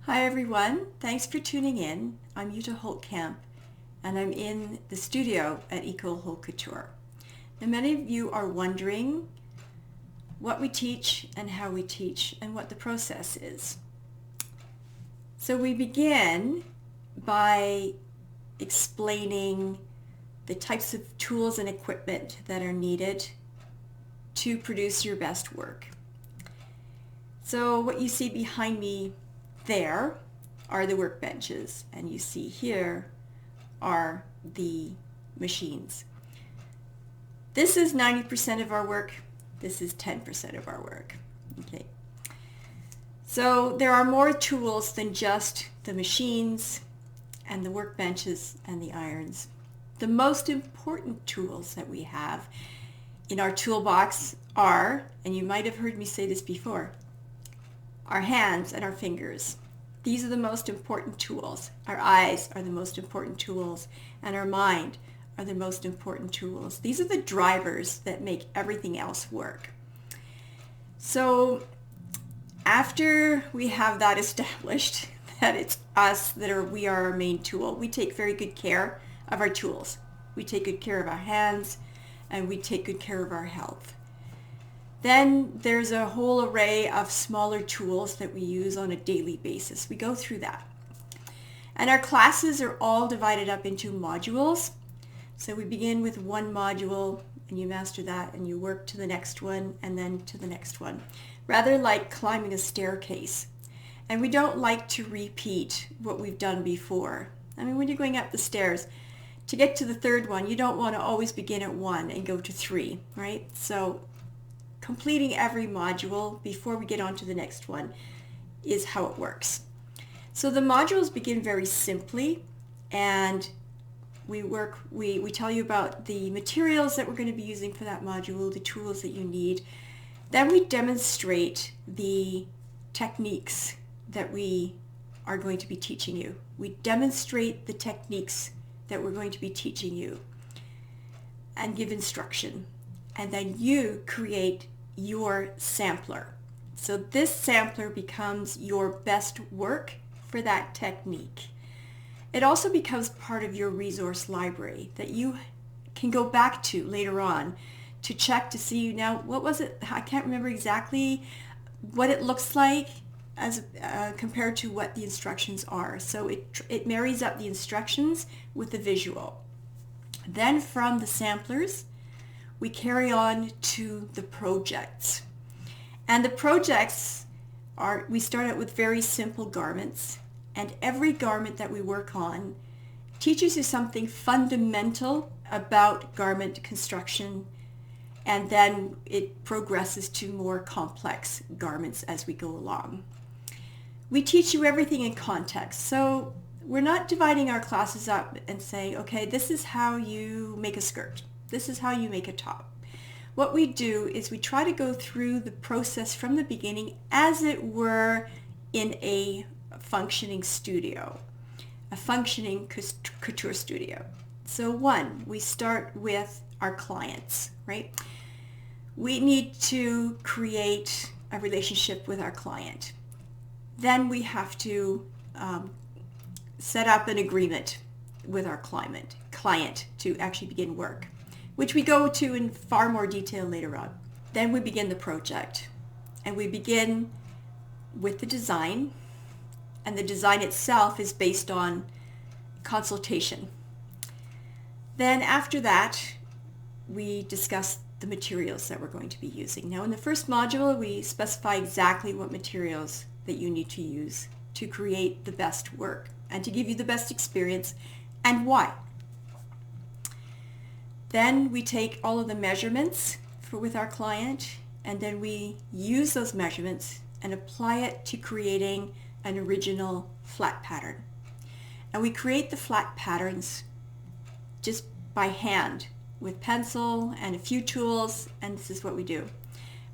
Hi everyone, thanks for tuning in. I'm Jutta Holtkamp and I'm in the studio at École Haute Couture. Now many of you are wondering what we teach and how we teach and what the process is. So we begin by explaining the types of tools and equipment that are needed to produce your best work. So what you see behind me there are the workbenches, and you see here are the machines. This is 90% of our work. This is 10% of our work. Okay. So there are more tools than just the machines and the workbenches and the irons. The most important tools that we have in our toolbox are, and you might have heard me say this before, our hands and our fingers. These are the most important tools. Our eyes are the most important tools, and our mind are the most important tools. These are the drivers that make everything else work. So after we have that established, that it's us we are our main tool, we take very good care of our tools. We take good care of our hands, and we take good care of our health. Then there's a whole array of smaller tools that we use on a daily basis. We go through that. And our classes are all divided up into modules. So we begin with one module and you master that and you work to the next one and then to the next one. Rather like climbing a staircase. And we don't like to repeat what we've done before. I mean, when you're going up the stairs, to get to the third one, you don't want to always begin at 1 and go to 3, right? So completing every module before we get on to the next one is how it works. So the modules begin very simply, and we tell you about the materials that we're going to be using for that module, the tools that you need. Then we demonstrate the techniques that we are going to be teaching you. We demonstrate the techniques that we're going to be teaching you and give instruction. And then you create your sampler. So this sampler becomes your best work for that technique. It also becomes part of your resource library that you can go back to later on to check to see, now what was it, I can't remember exactly what it looks like as compared to what the instructions are. So it marries up the instructions with the visual. Then from the samplers, we carry on to the projects. And the projects we start out with very simple garments, and every garment that we work on teaches you something fundamental about garment construction, and then it progresses to more complex garments as we go along. We teach you everything in context. So we're not dividing our classes up and saying, okay, this is how you make a skirt. This is how you make a top. What we do is we try to go through the process from the beginning as it were in a functioning studio, a functioning couture studio. So one, we start with our clients, right? We need to create a relationship with our client. Then we have to set up an agreement with our client to actually begin work, which we go to in far more detail later on. Then we begin the project, and we begin with the design, and the design itself is based on consultation. Then after that, we discuss the materials that we're going to be using. Now in the first module, we specify exactly what materials that you need to use to create the best work and to give you the best experience and why. Then we take all of the measurements with our client, and then we use those measurements and apply it to creating an original flat pattern. And we create the flat patterns just by hand with pencil and a few tools, and this is what we do.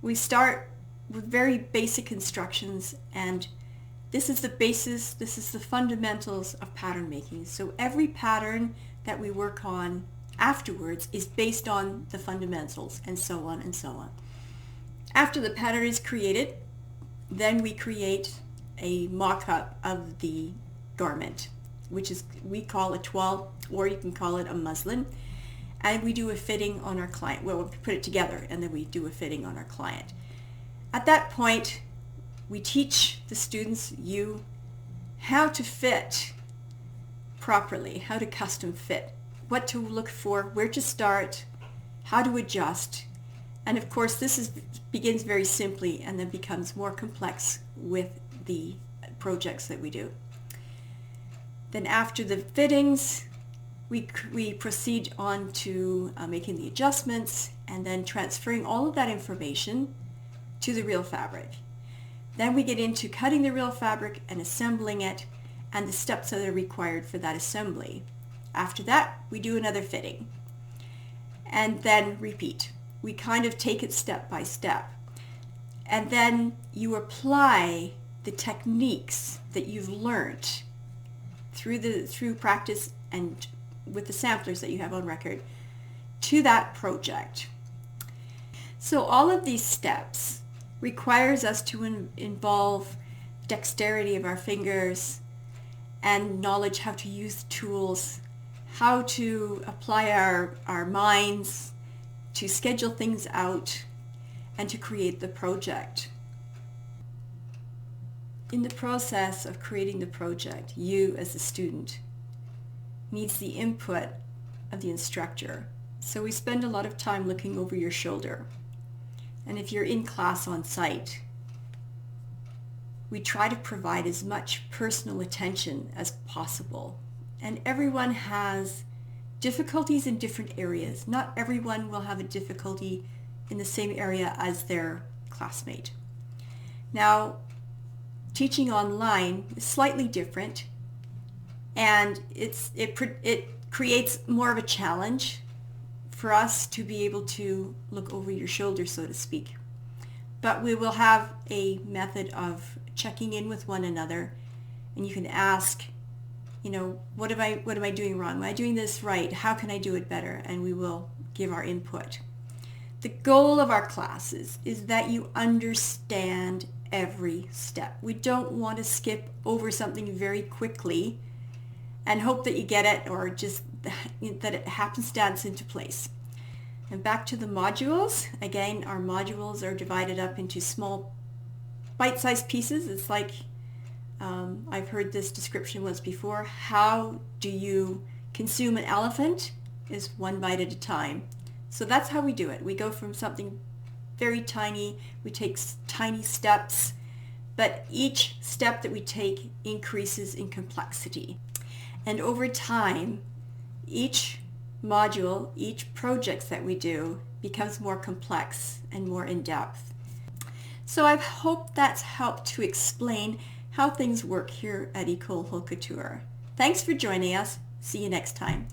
We start with very basic instructions, and this is the basis, this is the fundamentals of pattern making. So every pattern that we work on afterwards is based on the fundamentals, and so on and so on. After the pattern is created, then we create a mock-up of the garment, which is, we call a toile, or you can call it a muslin. And we do a fitting on our client. Well, we put it together and then we do a fitting on our client. At that point, we teach the students, how to fit properly, how to custom fit, what to look for, where to start, how to adjust. And of course, begins very simply and then becomes more complex with the projects that we do. Then after the fittings, we proceed on to making the adjustments and then transferring all of that information to the real fabric. Then we get into cutting the real fabric and assembling it and the steps that are required for that assembly. After that, we do another fitting and then repeat. We kind of take it step by step. And then you apply the techniques that you've learned through practice and with the samplers that you have on record to that project. So all of these steps requires us to involve dexterity of our fingers and knowledge how to use tools, how to apply our minds to schedule things out and to create the project. In the process of creating the project, you as a student needs the input of the instructor. So we spend a lot of time looking over your shoulder. And if you're in class on site, we try to provide as much personal attention as possible. And everyone has difficulties in different areas. Not everyone will have a difficulty in the same area as their classmate. Now, teaching online is slightly different, and it creates more of a challenge for us to be able to look over your shoulder, so to speak. But we will have a method of checking in with one another, and you can ask, what am I doing wrong? Am I doing this right? How can I do it better? And we will give our input. The goal of our classes is that you understand every step. We don't want to skip over something very quickly and hope that you get it, or just that it happenstance into place. And back to the modules. Again, our modules are divided up into small bite-sized pieces. It's like, I've heard this description once before, how do you consume an elephant? Is one bite at a time. So that's how we do it. We go from something very tiny, we take tiny steps, but each step that we take increases in complexity. And over time, each module, each project that we do becomes more complex and more in-depth. So I hope that's helped to explain how things work here at Ecole Haute Couture. Thanks for joining us. See you next time.